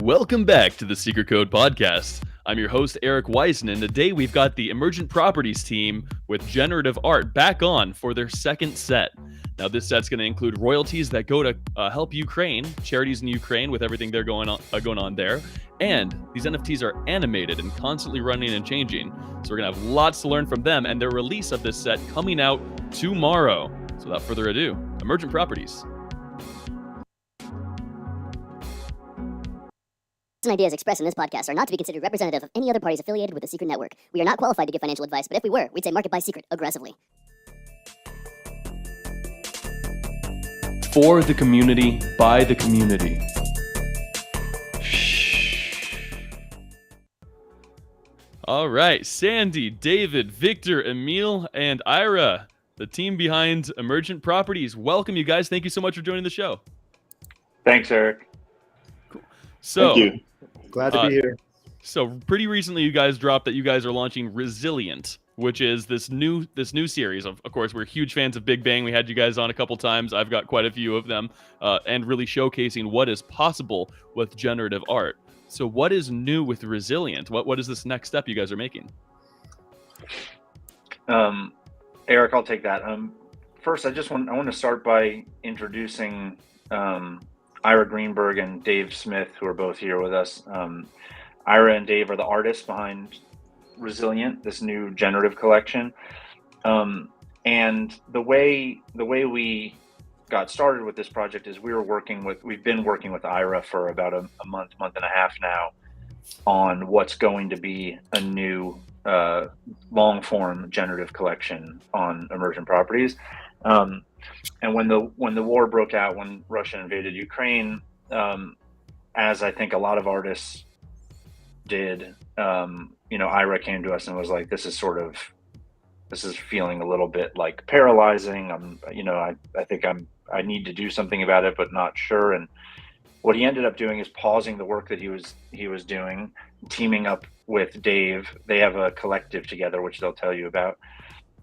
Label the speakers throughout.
Speaker 1: Welcome back to the Secret Code Podcast. I'm your host, Eric Weisen, and today we've got the Emergent Properties team with generative art back on for their second set. Now, this set's going to include royalties that go to help Ukraine, charities in Ukraine with everything they're going on there. And these NFTs are animated and constantly running and changing. So we're going to have lots to learn from them and their release of this set coming out tomorrow. So without further ado, Emergent Properties.
Speaker 2: And ideas expressed in this podcast are not to be considered representative of any other parties affiliated with the Secret Network. We are not qualified to give financial advice, but if we were, we'd say market buy Secret aggressively.
Speaker 1: For the community, by the community. All right, Sandy, David, Victor, Emil, and Ira, the team behind Emergent Properties. Welcome, you guys. Thank you so much for joining the show.
Speaker 3: Thanks, Eric.
Speaker 1: Cool. So,
Speaker 4: thank you. Glad to be here.
Speaker 1: So pretty recently you guys dropped that you guys are launching Resilient, which is this new series. Of course, we're huge fans of Big Bang. We had you guys on a couple times. I've got quite a few of them, and really showcasing what is possible with generative art. So what is new with Resilient? What is this next step you guys are making?
Speaker 3: Eric, I'll take that. First, I want to start by introducing Ira Greenberg and Dave Smith, who are both here with us. Ira and Dave are the artists behind Resilient, this new generative collection. And the way we got started with this project is we've been working with Ira for about a month and a half now on what's going to be a new long form generative collection on Emergent Properties. And when the war broke out, when Russia invaded Ukraine, as I think a lot of artists did, Ira came to us and was like, this is feeling a little bit like paralyzing. I think I need to do something about it, but not sure. And what he ended up doing is pausing the work that he was doing, teaming up with Dave. They have a collective together, which they'll tell you about,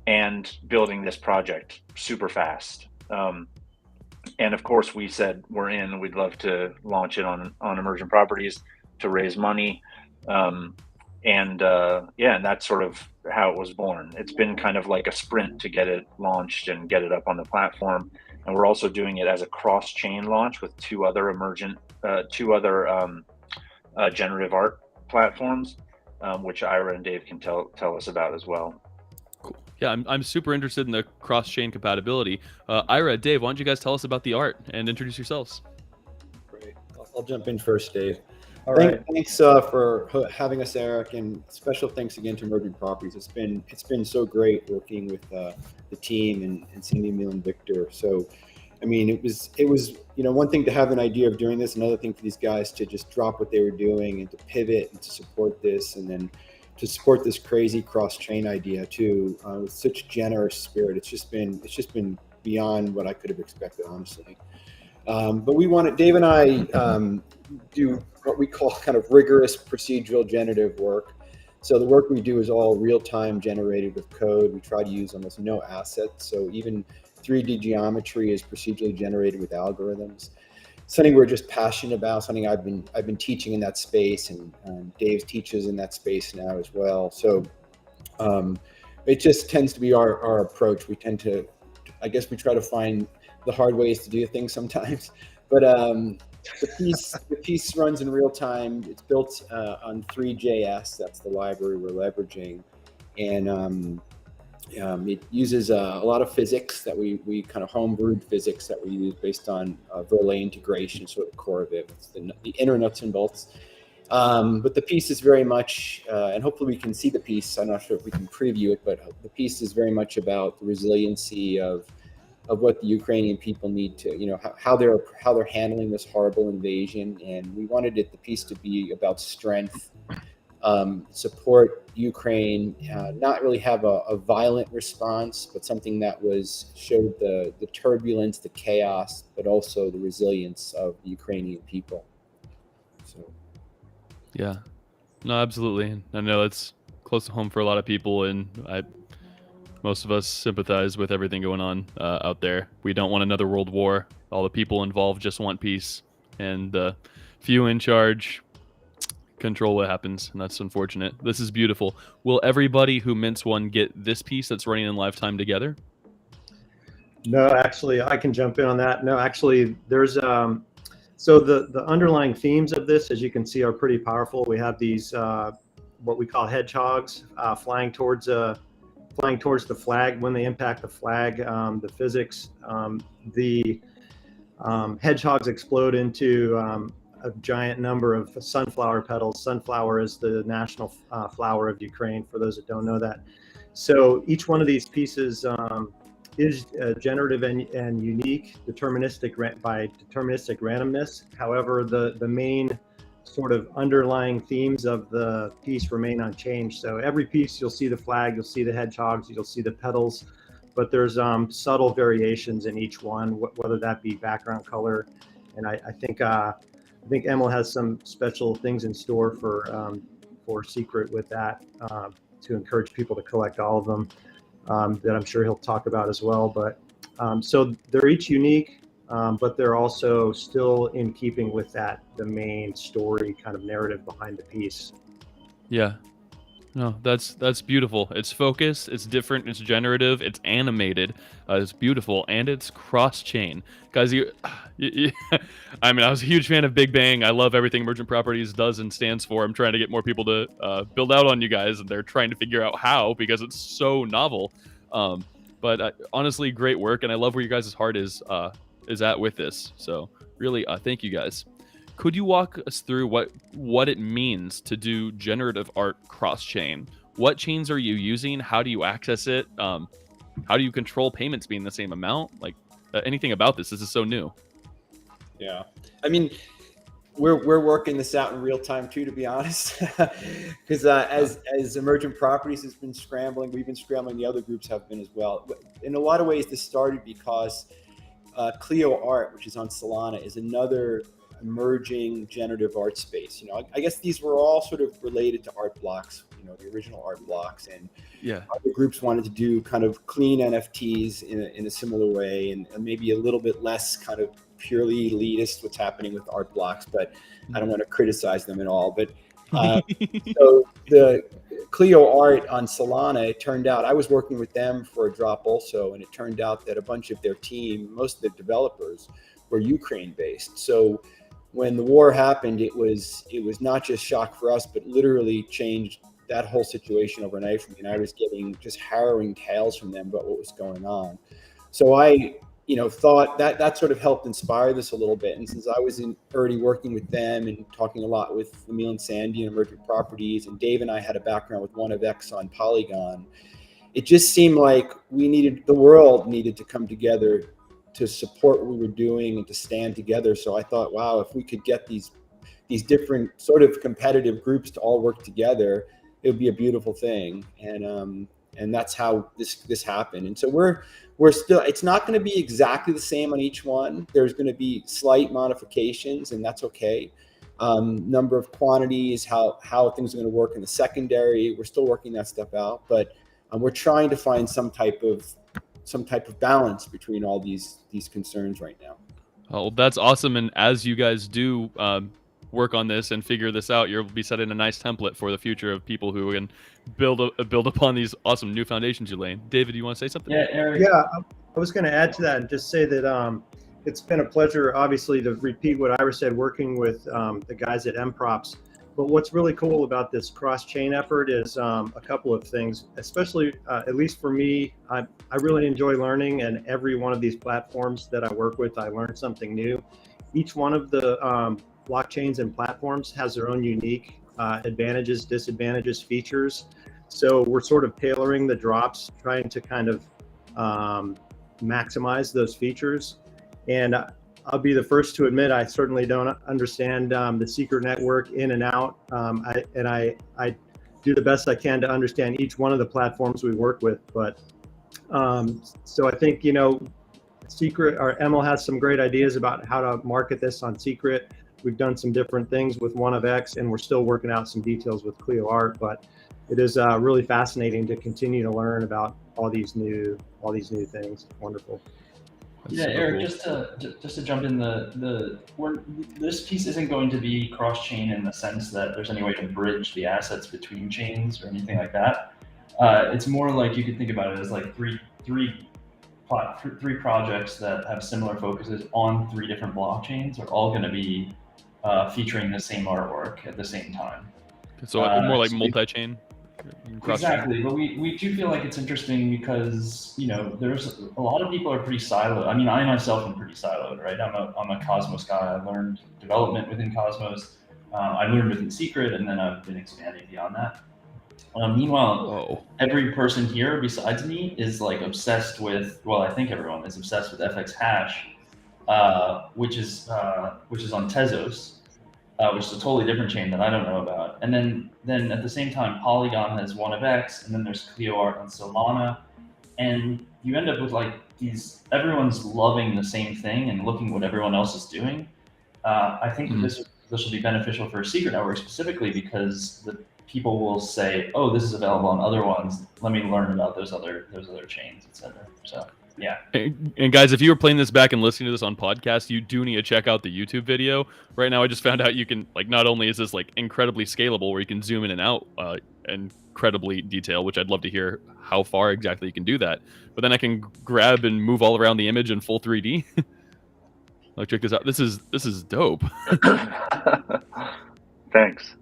Speaker 3: and building this project super fast. And of course we said, we're in, we'd love to launch it on Emergent Properties to raise money. And that's sort of how it was born. It's been kind of like a sprint to get it launched and get it up on the platform. And we're also doing it as a cross-chain launch with two other generative art platforms, which Ira and Dave can tell us about as well.
Speaker 1: Cool. Yeah, I'm super interested in the cross-chain compatibility. Ira, Dave, why don't you guys tell us about the art and introduce yourselves?
Speaker 4: Great. I'll jump in first, Dave.
Speaker 5: All right.
Speaker 4: Thanks for having us, Eric, and special thanks again to Emergent Properties. It's been so great working with the team and Cindy, Emil, and Victor. So, I mean, it was one thing to have an idea of doing this, another thing for these guys to just drop what they were doing and to pivot and to support this, and then to support this crazy cross-chain idea too, with such generous spirit. It's just been beyond what I could have expected, honestly. But Dave and I do what we call kind of rigorous procedural generative work. So the work we do is all real-time generated with code. We try to use almost no assets. So even 3D geometry is procedurally generated with algorithms. Something we're just passionate about, something I've been teaching in that space, and Dave teaches in that space now as well. So it just tends to be our approach. We tend to, I guess we try to find the hard ways to do things sometimes, but the piece runs in real time. It's built on 3JS. That's the library we're leveraging, and it uses a lot of physics that we kind of homebrewed physics that we use based on Verlet integration, sort of the core of it. It's the inner nuts and bolts. But the piece is very much, and hopefully we can see the piece. I'm not sure if we can preview it, but the piece is very much about the resiliency of what the Ukrainian people need to, how they're handling this horrible invasion. And we wanted the piece to be about strength, support Ukraine, not really have a violent response, but something that showed the turbulence, the chaos, but also the resilience of the Ukrainian people. So.
Speaker 1: Yeah, no, absolutely. I know it's close to home for a lot of people, and most of us sympathize with everything going on out there. We don't want another world war. All the people involved just want peace, and the few in charge control what happens, and that's unfortunate. This is beautiful. Will everybody who mints one get this piece that's running in lifetime together?
Speaker 4: No, actually, I can jump in on that. No, actually, there's so the underlying themes of this, as you can see, are pretty powerful. We have these what we call hedgehogs flying towards the flag. When they impact the flag, the physics, the hedgehogs explode into a giant number of sunflower petals. Sunflower is the national flower of Ukraine, for those that don't know that. So each one of these pieces is generative and unique, deterministic by deterministic randomness. However, the main sort of underlying themes of the piece remain unchanged. So every piece, you'll see the flag, you'll see the hedgehogs, you'll see the petals, but there's subtle variations in each one, whether that be background color. And I think Emil has some special things in store for Secret with that to encourage people to collect all of them. That I'm sure he'll talk about as well. But so they're each unique, but they're also still in keeping with the main story kind of narrative behind the piece.
Speaker 1: Yeah. No, that's beautiful. It's focused, it's different, it's generative, it's animated, it's beautiful, and it's cross-chain. Guys, I mean, I was a huge fan of Big Bang. I love everything Emergent Properties does and stands for. I'm trying to get more people to build out on you guys, and they're trying to figure out how, because it's so novel. But honestly, great work, and I love where you guys' heart is at with this. So really, thank you guys. Could you walk us through what it means to do generative art cross-chain? What chains are you using? How do you access it? How do you control payments being the same amount? Like anything about this? This is so new.
Speaker 4: Yeah, I mean, we're working this out in real time too, to be honest, because as Emergent Properties has been scrambling, we've been scrambling. The other groups have been as well. In a lot of ways, this started because Clio Art, which is on Solana, is another emerging generative art space. You know, I guess these were all sort of related to art blocks, you know, the original art blocks, and other groups wanted to do kind of clean NFTs in a similar way, and maybe a little bit less kind of purely elitist what's happening with art blocks, but I don't want to criticize them at all. But so the Clio Art on Solana, it turned out, I was working with them for a drop also, and it turned out that a bunch of their team, most of the developers, were Ukraine based. So when the war happened, it was not just shock for us, but literally changed that whole situation overnight for me. And I was getting just harrowing tales from them about what was going on. So I, thought that sort of helped inspire this a little bit. And since I was already working with them and talking a lot with Emil and Sandy and Emergent Properties, and Dave and I had a background with One of X on Polygon, it just seemed like the world needed to come together to support what we were doing and to stand together. So I thought, wow, if we could get these different sort of competitive groups to all work together, it would be a beautiful thing. And that's how this happened. And so we're still, it's not going to be exactly the same on each one. There's going to be slight modifications, and that's okay. Number of quantities, how things are going to work in the secondary. We're still working that stuff out, but we're trying to find some type of balance between all these concerns right now.
Speaker 1: Oh, that's awesome. And as you guys do work on this and figure this out, you'll be setting a nice template for the future of people who can build upon these awesome new foundations you're laying. David, do you want to say something?
Speaker 5: Yeah, Eric.
Speaker 4: Yeah, I was going to add to that and just say that it's been a pleasure, obviously, to repeat what Ira said, working with the guys at Emprops. But what's really cool about this cross-chain effort is a couple of things, especially, at least for me, I really enjoy learning, and every one of these platforms that I work with, I learn something new. Each one of the blockchains and platforms has their own unique advantages, disadvantages, features. So we're sort of tailoring the drops, trying to kind of maximize those features. And I'll be the first to admit I certainly don't understand the Secret network in and out. I do the best I can to understand each one of the platforms we work with. But so I think, Secret, or Emil has some great ideas about how to market this on Secret. We've done some different things with One of X, and we're still working out some details with Clio Art. But it is really fascinating to continue to learn about all these new things. Wonderful.
Speaker 1: That's
Speaker 5: Yeah,
Speaker 1: super
Speaker 5: Eric,
Speaker 1: cool.
Speaker 5: just to jump in, this piece isn't going to be cross-chain in the sense that there's any way to bridge the assets between chains or anything like that. It's more like you could think about it as like three projects that have similar focuses on 3 different blockchains are all going to be featuring the same artwork at the same time.
Speaker 1: So more like multi-chain.
Speaker 5: Exactly, but we do feel like it's interesting because there's a lot of people are pretty siloed. I mean, I myself am pretty siloed, right? I'm a Cosmos guy. I learned development within Cosmos. I learned within Secret, and then I've been expanding beyond that. Meanwhile, every person here besides me is like obsessed with. Well, I think everyone is obsessed with FX Hash, which is on Tezos. Which is a totally different chain that I don't know about. And then at the same time, Polygon has one of X, and then there's CleoArt on Solana, and you end up with like everyone's loving the same thing and looking what everyone else is doing. I think this will be beneficial for Secret Network specifically because the people will say, oh, this is available on other ones. Let me learn about those other chains, etc. So. Yeah.
Speaker 1: And guys, if you were playing this back and listening to this on podcast, you do need to check out the YouTube video. Right now, I just found out you can, like, not only is this like incredibly scalable where you can zoom in and out incredibly detail, which I'd love to hear how far exactly you can do that, but then I can grab and move all around the image in full 3D. Like, check this out. This is dope.
Speaker 3: Thanks.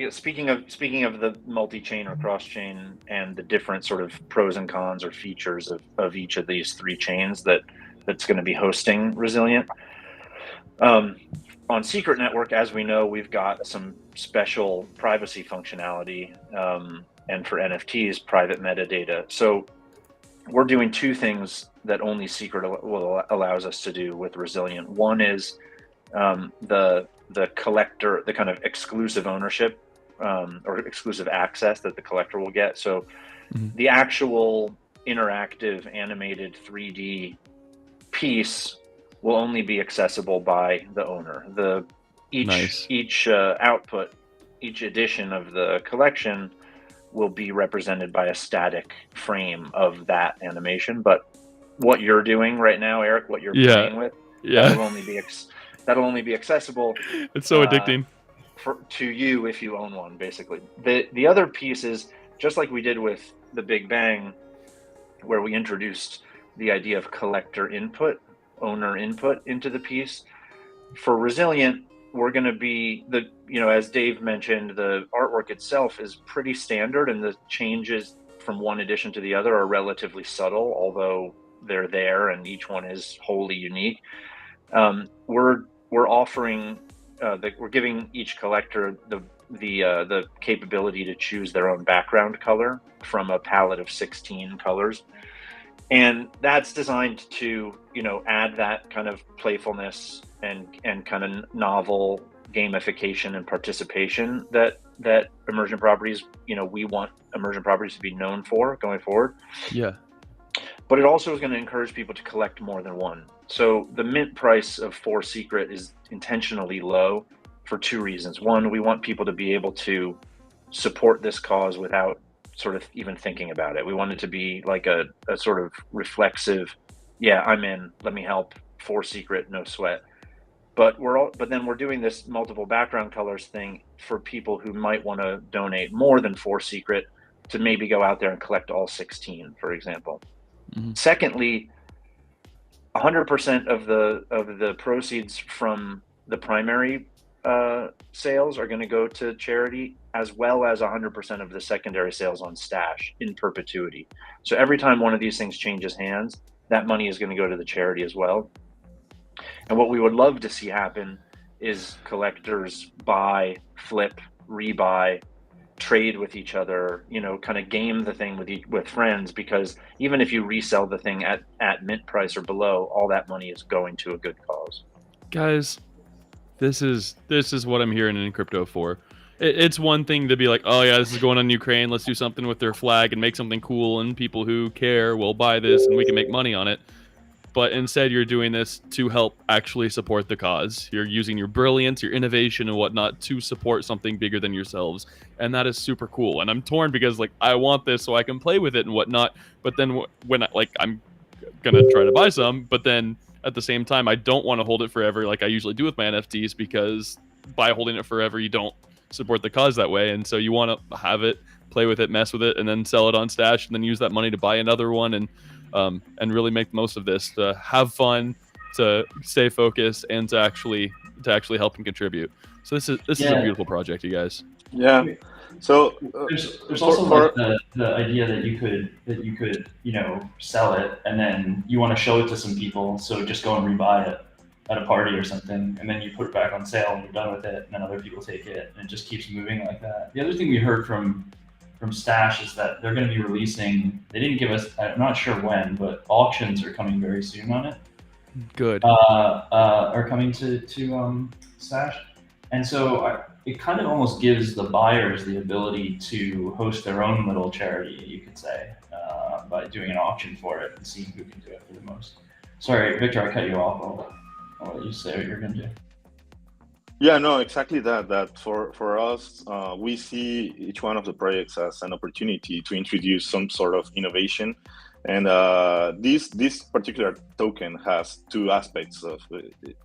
Speaker 3: Speaking of the multi-chain or cross-chain and the different sort of pros and cons or features of each of these 3 chains that's going to be hosting Resilient. On Secret Network, as we know, we've got some special privacy functionality, and for NFTs, private metadata. So we're doing 2 things that only Secret allows us to do with Resilient. One is the collector, the kind of exclusive ownership or exclusive access that the collector will get. So the actual interactive animated 3D piece will only be accessible by the owner. Each output, each edition of the collection will be represented by a static frame of that animation. But what you're doing right now, Eric, what you're playing with, that'll only be accessible.
Speaker 1: It's so addicting.
Speaker 3: To you if you own one, basically. The other piece is, just like we did with the Big Bang, where we introduced the idea of collector input, owner input into the piece. For Resilient, we're going to be as Dave mentioned, the artwork itself is pretty standard, and the changes from one edition to the other are relatively subtle, although they're there and each one is wholly unique. We're offering we're giving each collector the capability to choose their own background color from a palette of 16 colors, and that's designed to add that kind of playfulness and kind of novel gamification and participation that emergent properties we want emergent properties to be known for going forward. But it also is going to encourage people to collect more than one. So the mint price of 4 Secret is intentionally low for 2 reasons. One, we want people to be able to support this cause without sort of even thinking about it. We want it to be like a sort of reflexive, yeah, I'm in, let me help, 4 Secret, no sweat. But then we're doing this multiple background colors thing for people who might want to donate more than 4 Secret to maybe go out there and collect all 16, for example. Secondly, 100% of the proceeds from the primary sales are going to go to charity, as well as 100% of the secondary sales on Stash in perpetuity. So every time one of these things changes hands, that money is going to go to the charity as well. And what we would love to see happen is collectors buy, flip, rebuy, trade with each other, kind of game the thing with friends, because even if you resell the thing at mint price or below, all that money is going to a good cause.
Speaker 1: Guys, this is what I'm hearing in crypto for. It's one thing to be like, oh yeah, this is going on Ukraine, let's do something with their flag and make something cool, and people who care will buy this and we can make money on it. but instead you're doing this to help actually support the cause. You're using your brilliance, your innovation and whatnot to support something bigger than yourselves. And that is super cool. And I'm torn because like I want this so I can play with it and whatnot. But then when I'm going to try to buy some, but then at the same time, I don't want to hold it forever like I usually do with my NFTs, because by holding it forever, you don't support the cause that way. And so you want to have it, play with it, mess with it, and then sell it on Stash, and then use that money to buy another one, and really make the most of this, to have fun, to stay focused, and to actually help and contribute. So this is a beautiful project, you guys.
Speaker 6: Yeah. So
Speaker 5: there's also like the idea that you could sell it, and then you want to show it to some people, so just go and rebuy it at a party or something, and then you put it back on sale and you're done with it, and then other people take it, and it just keeps moving like that. The other thing we heard from Stash is that they're going to be releasing, they didn't give us, I'm not sure when, but auctions are coming very soon on it.
Speaker 1: Good.
Speaker 5: Are coming to Stash. And so it kind of almost gives the buyers the ability to host their own little charity, you could say, by doing an auction for it and seeing who can do it for the most. Sorry, Victor, I cut you off. I'll let you say what you're going to do.
Speaker 6: Yeah, no, exactly that. That for us, we see each one of the projects as an opportunity to introduce some sort of innovation. And this particular token has two aspects of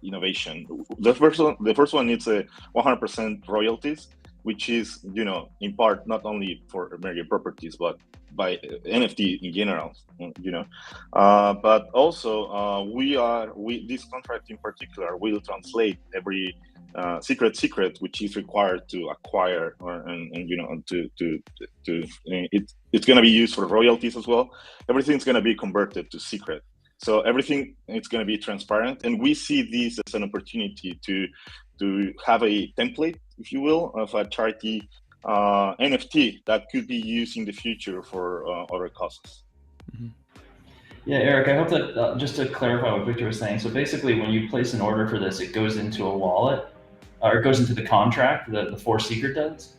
Speaker 6: innovation. The first one is 100% royalties, which is, in part not only for American properties, but by NFT in general, but also this contract in particular will translate every secret which is required to acquire, it's going to be used for royalties as well. Everything's going to be converted to secret, so everything it's going to be transparent, and we see this as an opportunity to have a template, if you will, of a charity NFT that could be used in the future for other causes.
Speaker 1: Mm-hmm.
Speaker 5: Yeah, Eric, I hope that just to clarify what Victor was saying. So basically, when you place an order for this, it goes into a wallet, or it goes into the contract that the For Secret does.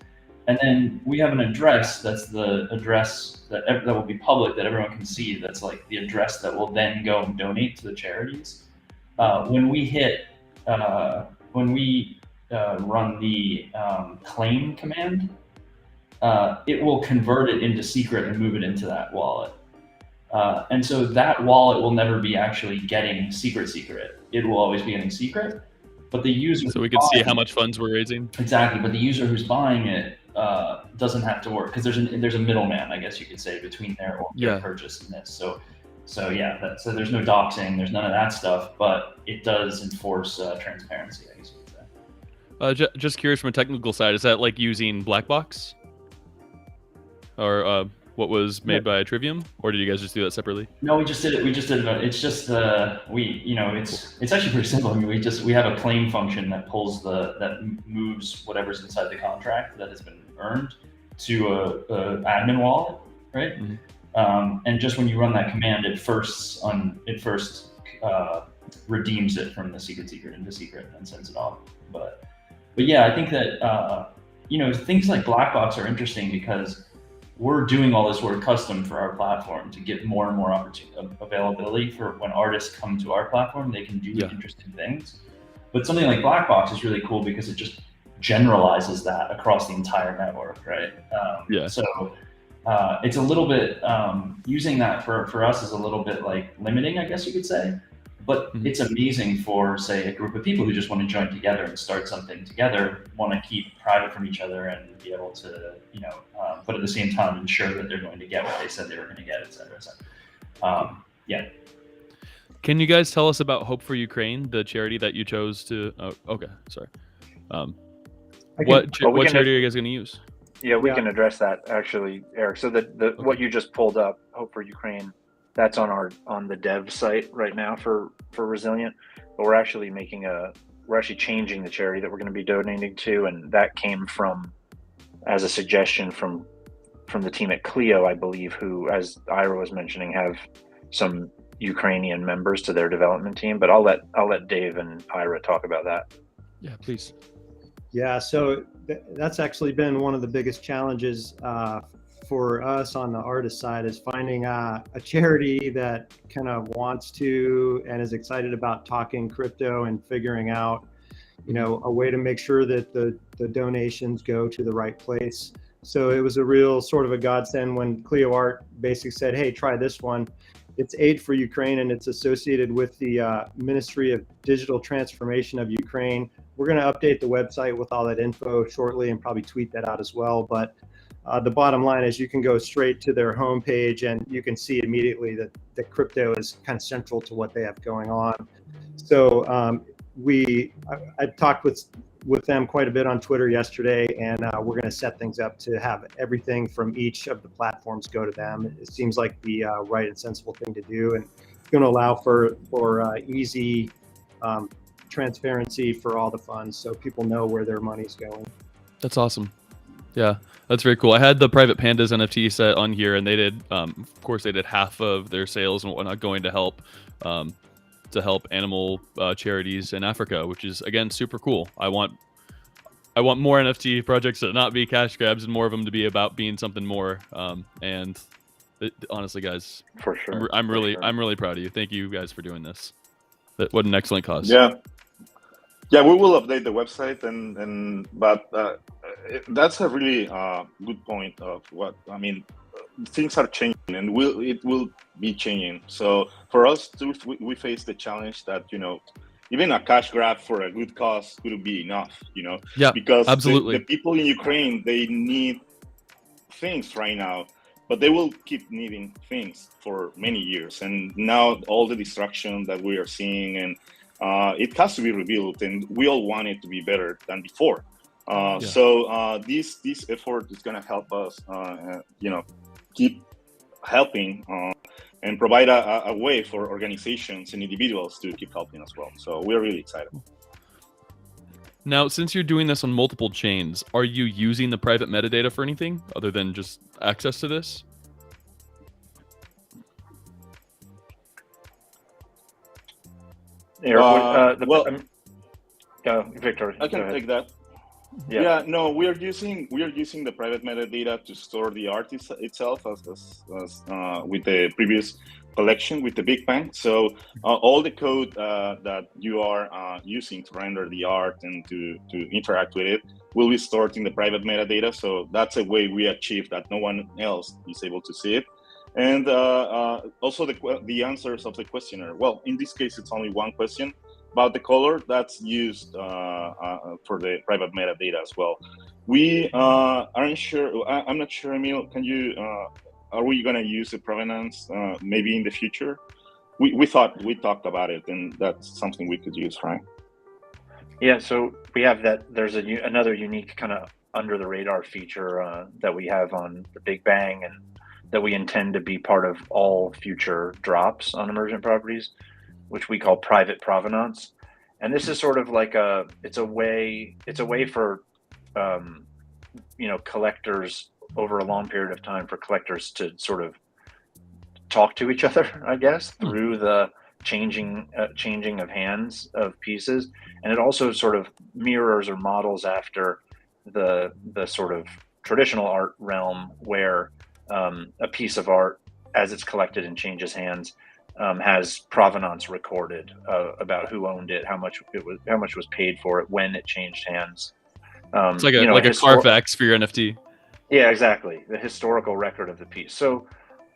Speaker 5: And then we have an address that's the address that will be public, that everyone can see. That's like the address that will then go and donate to the charities. When we run the claim command, it will convert it into secret and move it into that wallet. And so that wallet will never be actually getting secret. It will always be getting secret, but the user.
Speaker 1: So we can see how much funds we're raising. Exactly,
Speaker 5: but the user who's buying it doesn't have to work, because there's a middleman, I guess you could say, between their purchase and this. So yeah, so there's no doxing, there's none of that stuff, but it does enforce transparency, I guess you could say.
Speaker 1: Just curious, from a technical side, is that like using Black Box, or what was made by Trivium, or did you guys just do that separately?
Speaker 5: No, we just did it. It's just it's actually pretty simple. I mean, we have a claim function that that moves whatever's inside the contract that has been earned to a admin wallet, right? Mm-hmm. And just when you run that command, it first redeems it from the secret into secret and then sends it off. But yeah, I think that things like Black Box are interesting because we're doing all this work custom for our platform to get more and more availability for when artists come to our platform, they can do interesting things. But something like Black Box is really cool because it just generalizes that across the entire network, right? So it's a little bit, using that for us is a little bit like limiting, I guess you could say. But it's amazing for, say, a group of people who just want to join together and start something together, want to keep private from each other and be able to, but at the same time ensure that they're going to get what they said they were going to get, et cetera, et cetera. Yeah.
Speaker 1: Can you guys tell us about Hope for Ukraine, the charity that you chose to? Oh, okay, sorry. What charity are you guys going to use?
Speaker 3: Yeah, we can address that actually, Eric. So what you just pulled up, Hope for Ukraine, that's on the dev site right now for Resilient, but we're actually changing the charity that we're going to be donating to, and that came as a suggestion from the team at Clio, I believe, who, as Ira was mentioning, have some Ukrainian members to their development team. But I'll let Dave and Ira talk about that.
Speaker 1: Yeah, please.
Speaker 7: Yeah, so that's actually been one of the biggest challenges for us on the artist side is finding a charity that kind of wants to and is excited about talking crypto and figuring out, a way to make sure that the donations go to the right place. So it was a real sort of a godsend when Clio Art basically said, hey, try this one. It's Aid for Ukraine, and it's associated with the Ministry of Digital Transformation of Ukraine. We're going to update the website with all that info shortly and probably tweet that out as well. But the bottom line is you can go straight to their homepage and you can see immediately that the crypto is kind of central to what they have going on. So I talked with them quite a bit on Twitter yesterday, and we're going to set things up to have everything from each of the platforms go to them. It seems like the right and sensible thing to do, and it's going to allow for easy transparency for all the funds, so people know where their money's going.
Speaker 1: That's awesome. Yeah, that's very cool. I had the Private Pandas NFT set on here, and they did, of course, they did half of their sales and whatnot going to help animal charities in Africa, which is, again, super cool. I want more NFT projects to not be cash grabs and more of them to be about being something more. Honestly, guys,
Speaker 3: For sure.
Speaker 1: I'm really proud of you. Thank you guys for doing this. What an excellent cause.
Speaker 6: Yeah, we will update the website, but that's a really good point of what I mean. Things are changing, and it will be changing. So for us too, we face the challenge that even a cash grab for a good cause wouldn't be enough.
Speaker 1: Yeah,
Speaker 6: because
Speaker 1: absolutely.
Speaker 6: The people in Ukraine, they need things right now, but they will keep needing things for many years. And now all the destruction that we are seeing, and it has to be rebuilt, and we all want it to be better than before. So this effort is going to help us, keep helping and provide a way for organizations and individuals to keep helping as well. So we're really excited.
Speaker 1: Now, since you're doing this on multiple chains, are you using the private metadata for anything other than just access to this?
Speaker 3: Victor,
Speaker 6: I can take that. Yeah, no, we are using the private metadata to store the art itself as with the previous collection with the Big Bang. So all the code that you are using to render the art and to interact with it will be stored in the private metadata. So that's a way we achieve that no one else is able to see it. And also the answers of the questionnaire. Well, in this case, it's only one question about the color that's used for the private metadata as well. We aren't sure. I'm not sure, Emil. Can you? Are we going to use the provenance maybe in the future? We talked about it, and that's something we could use, right?
Speaker 3: Yeah. So we have that. There's another unique kind of under the radar feature that we have on the Big Bang, and that we intend to be part of all future drops on emergent properties, which we call private provenance. And this is sort of like it's a way for, collectors over a long period of time, for collectors to sort of talk to each other, I guess, through the changing of hands of pieces. And it also sort of mirrors or models after the sort of traditional art realm, where a piece of art, as it's collected and changes hands, has provenance recorded about who owned it, how much was paid for it, when it changed hands.
Speaker 1: It's like a Carfax for your NFT.
Speaker 3: Yeah, exactly. The historical record of the piece. So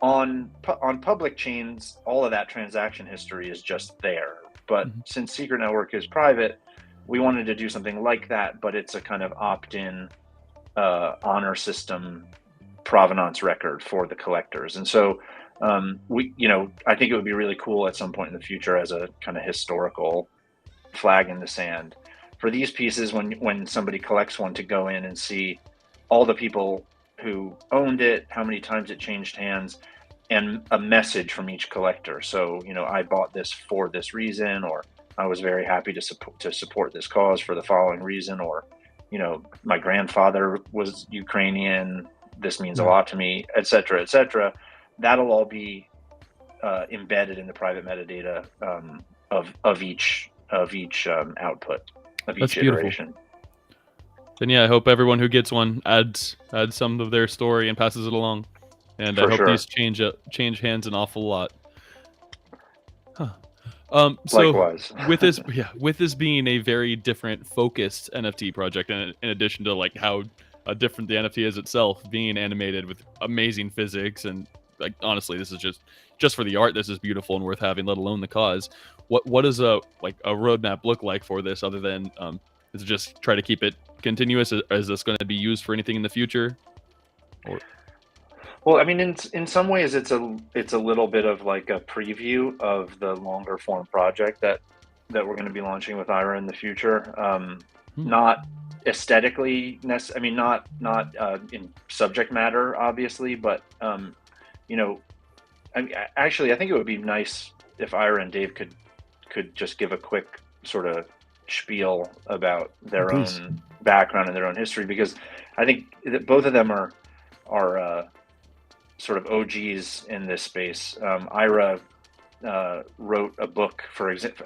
Speaker 3: on public chains, all of that transaction history is just there. But since Secret Network is private, we wanted to do something like that, but it's a kind of opt-in honor system provenance record for the collectors. And so I think it would be really cool at some point in the future as a kind of historical flag in the sand for these pieces, when somebody collects one, to go in and see all the people who owned it, how many times it changed hands, and a message from each collector. So, I bought this for this reason, or I was very happy to support this cause for the following reason, or, my grandfather was Ukrainian, this means a lot to me, et cetera, et cetera. That'll all be embedded in the private metadata of each output, of each iteration.
Speaker 1: Then yeah, I hope everyone who gets one adds some of their story and passes it along. And I
Speaker 3: For
Speaker 1: hope
Speaker 3: sure.
Speaker 1: these change hands an awful lot. Huh. So
Speaker 3: Likewise.
Speaker 1: with this being a very different focused NFT project, and in addition to like how different the NFT is itself, being animated with amazing physics, and like honestly, this is just for the art, this is beautiful and worth having, let alone the cause. What does a roadmap look like for this, other than is it just try to keep it continuous? Is this going to be used for anything in the future? Or
Speaker 3: Well, I mean, in some ways, it's a little bit of like a preview of the longer form project that we're going to be launching with Ira in the future. Not aesthetically, I mean, not in subject matter, obviously, but you know, I mean, actually, I think it would be nice if Ira and Dave could just give a quick sort of spiel about their
Speaker 4: Please.
Speaker 3: own background and their own history, because I think that both of them are sort of OGs in this space. Ira wrote a book,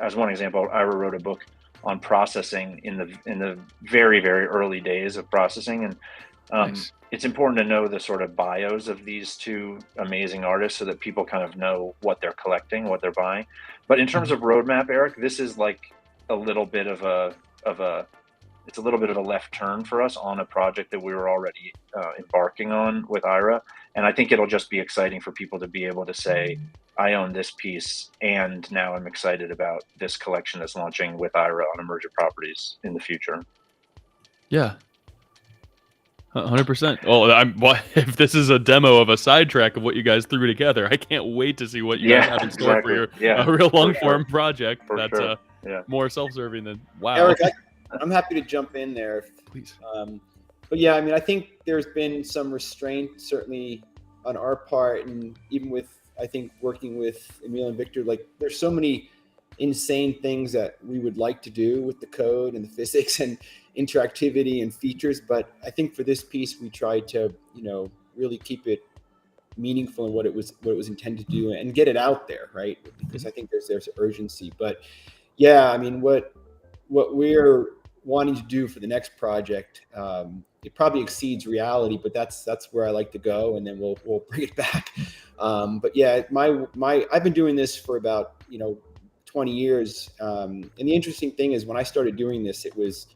Speaker 3: as one example. Ira wrote a book on processing in the very, very early days of processing, and
Speaker 1: nice.
Speaker 3: it's important to know the sort of bios of these two amazing artists so that people kind of know what they're collecting, what they're buying. But in terms of roadmap, Eric, this is like a little bit of a it's a little bit of a left turn for us on a project that we were already embarking on with Ira. And I think it'll just be exciting for people to be able to say, I own this piece, and now I'm excited about this collection that's launching with Ira on Emergent Properties in the future.
Speaker 1: Yeah. 100%. Well, if this is a demo of a sidetrack of what you guys threw together, I can't wait to see what you guys have in store for your a real long form project that's more self-serving than wow.
Speaker 4: Eric, I'm happy to jump in there.
Speaker 1: Please.
Speaker 4: But yeah, I mean, I think there's been some restraint, certainly on our part, and even with, I think, working with Emil and Victor, like there's so many insane things that we would like to do with the code and the physics and interactivity and features. But I think for this piece, we tried to, really keep it meaningful in what it was intended to do and get it out there, right? Because I think there's urgency. But yeah, I mean, what we're wanting to do for the next project, it probably exceeds reality, but that's where I like to go, and then we'll bring it back. But yeah, I've been doing this for about 20 years, and the interesting thing is when I started doing this, it was,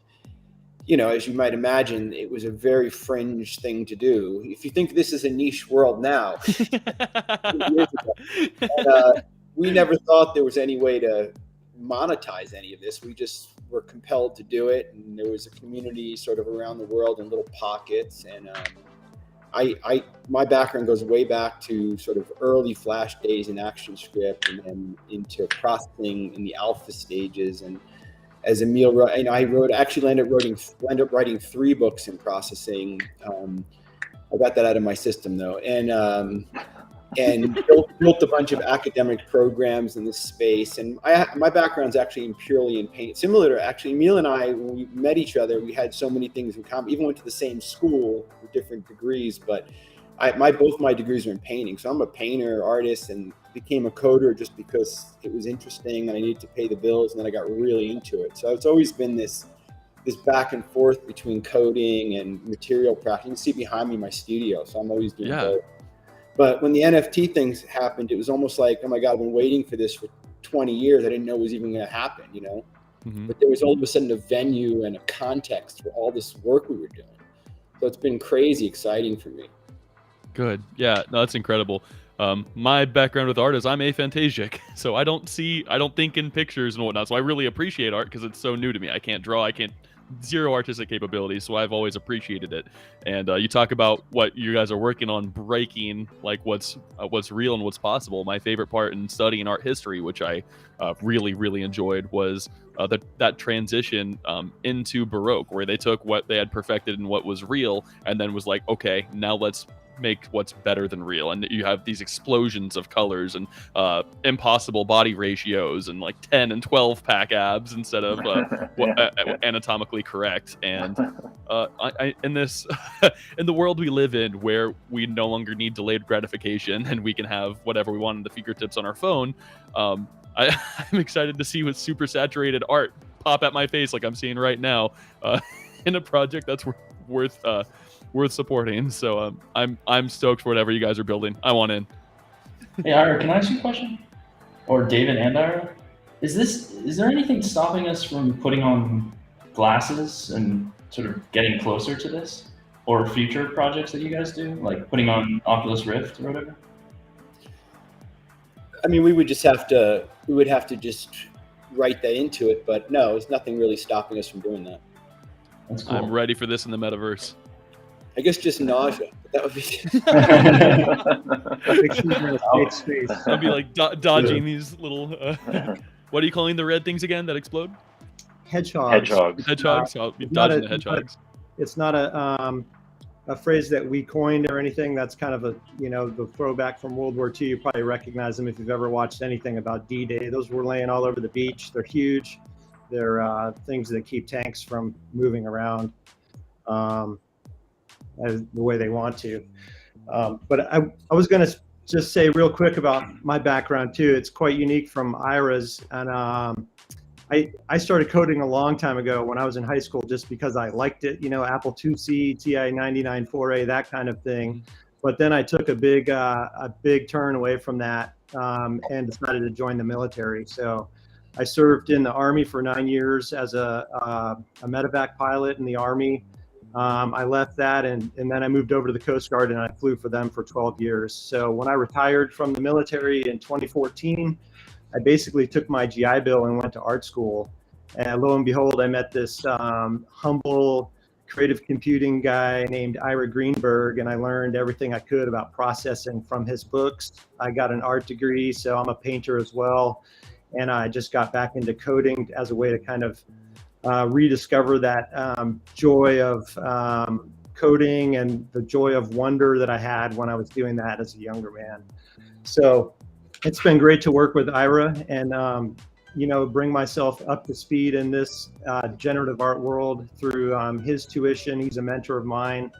Speaker 4: as you might imagine, it was a very fringe thing to do. If you think this is a niche world now, years ago, and, we never thought there was any way to monetize any of this. We just were compelled to do it, and there was a community sort of around the world in little pockets. And my background goes way back to sort of early Flash days in ActionScript, and then into processing in the alpha stages. And as Emil wrote, I ended up writing 3 books in processing. I got that out of my system though, and built a bunch of academic programs in this space. And my background's actually purely in paint. Similar to actually Emil and I, when we met each other, we had so many things in common. Even went to the same school with different degrees, but both my degrees are in painting. So I'm a painter, artist, and became a coder just because it was interesting and I needed to pay the bills. And then I got really into it. So it's always been this back and forth between coding and material practice. You can see behind me my studio, so I'm always doing both. But when the NFT things happened, it was almost like, oh my God, I've been waiting for this for 20 years. I didn't know it was even going to happen, But there was all of a sudden a venue and a context for all this work we were doing. So it's been crazy exciting for me.
Speaker 1: Good. Yeah, no, that's incredible. My background with art is I'm aphantasic, so I don't think in pictures and whatnot. So I really appreciate art because it's so new to me. I can't draw. Zero artistic capabilities, so I've always appreciated it. And you talk about what you guys are working on, breaking like what's real and what's possible. My favorite part in studying art history, which I really enjoyed, was that transition into Baroque, where they took what they had perfected and what was real, and then was like, okay, now let's make what's better than real. And you have these explosions of colors and impossible body ratios and like 10 and 12 pack abs instead of anatomically correct. And in this in the world we live in, where we no longer need delayed gratification and we can have whatever we want in the fingertips on our phone, I'm excited to see what super saturated art pop at my face like I'm seeing right now in a project that's worth supporting. So I'm stoked for whatever you guys are building. I want in.
Speaker 5: Hey, Ira, can I ask you a question? Or David and Ira? Is there anything stopping us from putting on glasses and sort of getting closer to this? Or future projects that you guys do, like putting on Oculus Rift or whatever?
Speaker 4: I mean, we would have to just write that into it, but no, there's nothing really stopping us from doing that.
Speaker 5: That's cool.
Speaker 1: I'm ready for this in the metaverse.
Speaker 4: I guess just nausea. That would be.
Speaker 1: I'll be like dodging these little. What are you calling the red things again that explode?
Speaker 7: Hedgehogs.
Speaker 1: Hedgehogs. So I'll be dodging the hedgehogs.
Speaker 7: It's not a phrase that we coined or anything. That's kind of the throwback from World War II. You probably recognize them if you've ever watched anything about D-Day. Those were laying all over the beach. They're huge. They're things that keep tanks from moving around the way they want to. But I was going to just say real quick about my background too. It's quite unique from Ira's, and I started coding a long time ago when I was in high school, just because I liked it. Apple IIc, TI 99 4A, that kind of thing. But then I took a big turn away from that and decided to join the military. So I served in the Army for 9 years as a medevac pilot in the Army. I left that and then I moved over to the Coast Guard and I flew for them for 12 years. So when I retired from the military in 2014, I basically took my GI Bill and went to art school. And lo and behold, I met this humble creative computing guy named Ira Greenberg, and I learned everything I could about processing from his books. I got an art degree, so I'm a painter as well. And I just got back into coding as a way to kind of rediscover that joy of coding and the joy of wonder that I had when I was doing that as a younger man. So it's been great to work with Ira and bring myself up to speed in this generative art world through his tuition. He's a mentor of mine,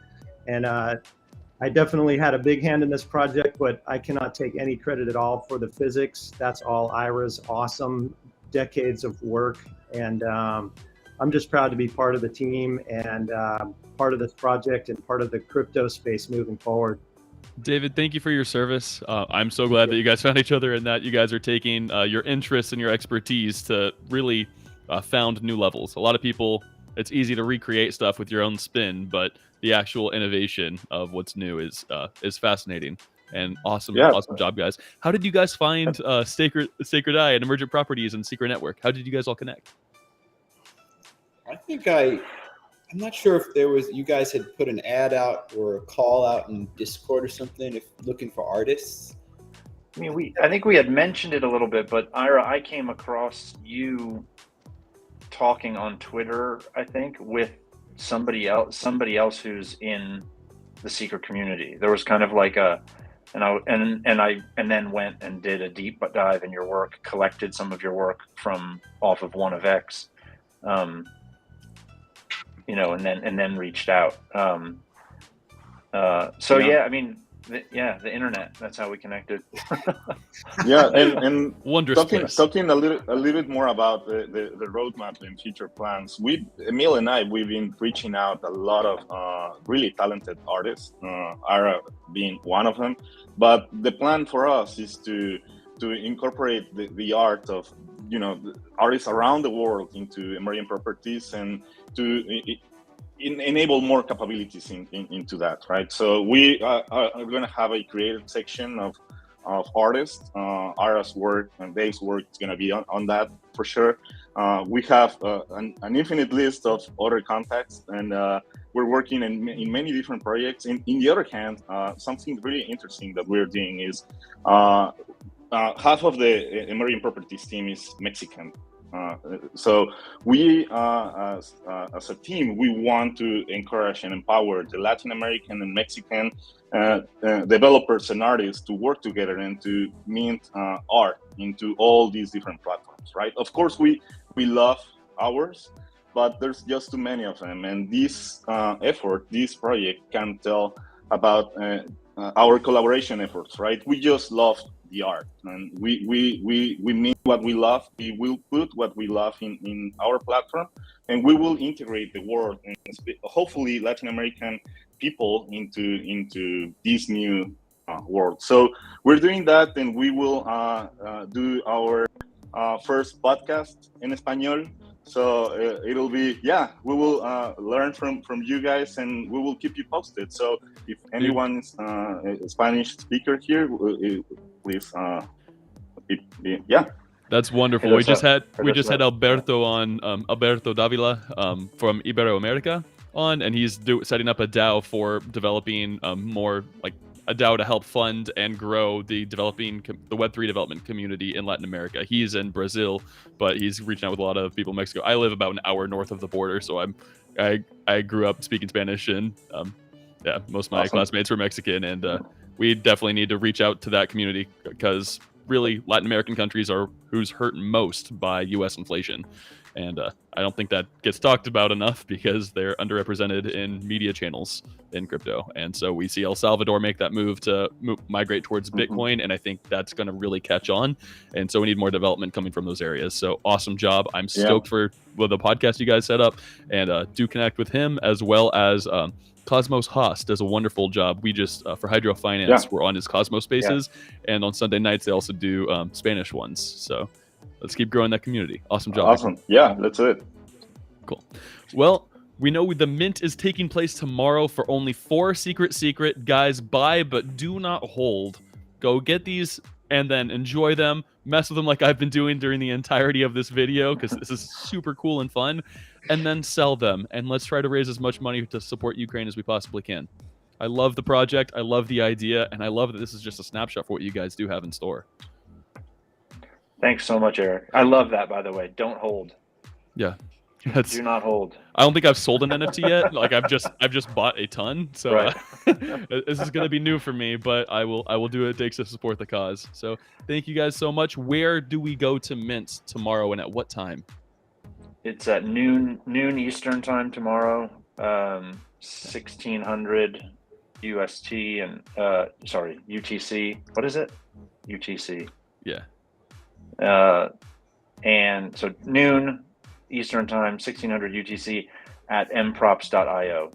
Speaker 7: and I definitely had a big hand in this project, but I cannot take any credit at all for the physics. That's all Ira's awesome decades of work, and I'm just proud to be part of the team and part of this project and part of the crypto space moving forward.
Speaker 1: David, thank you for your service. I'm so glad that you guys found each other and that you guys are taking your interests and your expertise to really found new levels. A lot of people, it's easy to recreate stuff with your own spin, but the actual innovation of what's new is fascinating and awesome.
Speaker 6: Yeah.
Speaker 1: Awesome job, guys. How did you guys find Sacred Eye and Emergent Properties and Secret Network? How did you guys all connect?
Speaker 4: I think I'm not sure if you guys had put an ad out or a call out in Discord or something, if looking for artists.
Speaker 3: I mean, I think we had mentioned it a little bit, but Ira, I came across you talking on Twitter, I think, with somebody else who's in the secret community. There was kind of like and then went and did a deep dive in your work, collected some of your work from off of one of X. And then reached out. Yeah, I mean, the internet. That's how we connected.
Speaker 6: Yeah, and
Speaker 1: wondrous
Speaker 6: talking a little bit more about the roadmap and future plans. Emil and we've been reaching out a lot of really talented artists, Ira being one of them. But the plan for us is to incorporate the art of artists around the world into Emergent Properties and to enable more capabilities into that, right? So we are going to have a creative section of artists. Ira's work and Dave's work is going to be on that for sure. We have an infinite list of other contacts, and we're working in many different projects. In the other hand, something really interesting that we're doing is half of the Emerging Properties team is Mexican. So we, as a team, we want to encourage and empower the Latin American and Mexican developers and artists to work together and to mint art into all these different platforms, right? Of course, we love ours, but there's just too many of them. And this effort, this project can tell about our collaboration efforts, right? We just love the art, and we mean what we love. We will put what we love in our platform, and we will integrate the world and hopefully Latin American people into this new world. So we're doing that, and we will do our first podcast in Espanol. So it'll be, we will learn from you guys, and we will keep you posted. So if anyone's a Spanish speaker here, please,
Speaker 1: That's wonderful. We just had Alberto on, Alberto Davila from Iberoamerica on, and he's setting up a DAO for developing more like a DAO to help fund and grow the Web3 development community in Latin America. He's in Brazil, but he's reaching out with a lot of people in Mexico. I live about an hour north of the border, so I grew up speaking Spanish, and most of my classmates were Mexican, and we definitely need to reach out to that community because really Latin American countries are who's hurt most by U.S. inflation. And I don't think that gets talked about enough because they're underrepresented in media channels in crypto. And so we see El Salvador make that move to migrate towards Bitcoin. And I think that's going to really catch on. And so we need more development coming from those areas. So awesome job. I'm stoked for the podcast you guys set up. And do connect with him, as well as Cosmos Haas does a wonderful job. We just, for Hydro Finance, we're on his Cosmos Spaces. And on Sunday nights, they also do Spanish ones. So let's keep growing that community. Awesome job.
Speaker 6: Awesome. Yeah, that's it.
Speaker 1: Cool. Well, we know the mint is taking place tomorrow for only 4 secret. Guys, buy but do not hold. Go get these and then enjoy them. Mess with them like I've been doing during the entirety of this video because this is super cool and fun. And then sell them. And let's try to raise as much money to support Ukraine as we possibly can. I love the project. I love the idea. And I love that this is just a snapshot for what you guys do have in store.
Speaker 3: Thanks so much, Eric. I love that, by the way. Don't hold.
Speaker 1: Yeah.
Speaker 3: Do not hold.
Speaker 1: I don't think I've sold an NFT yet. Like I've just bought a ton. So this is going to be new for me, but I will do what it takes to support the cause. So thank you guys so much. Where do we go to mint tomorrow and at what time?
Speaker 3: It's at noon Eastern time tomorrow, 1600 UST and UTC. What is it? UTC.
Speaker 1: Yeah.
Speaker 3: And so noon Eastern time, 1600 UTC at emprops.io.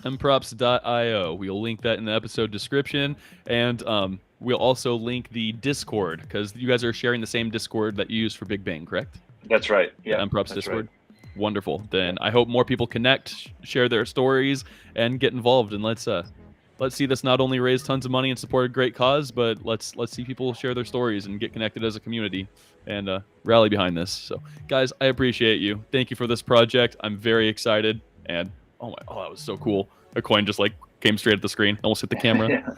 Speaker 1: Emprops.io. We'll link that in the episode description, and we'll also link the Discord because you guys are sharing the same Discord that you use for Big Bang, correct?
Speaker 3: That's right. Yeah.
Speaker 1: Emprops Discord. Right. Wonderful. Then I hope more people connect, share their stories, and get involved. And let's see this not only raise tons of money and support a great cause, but let's see people share their stories and get connected as a community and rally behind this. So, guys, I appreciate you. Thank you for this project. I'm very excited. And oh, that was so cool. A coin just like came straight at the screen, almost hit the camera.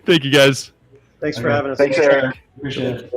Speaker 1: Thank you, guys.
Speaker 7: Thanks for having us.
Speaker 3: Thanks, Eric.
Speaker 5: Appreciate it.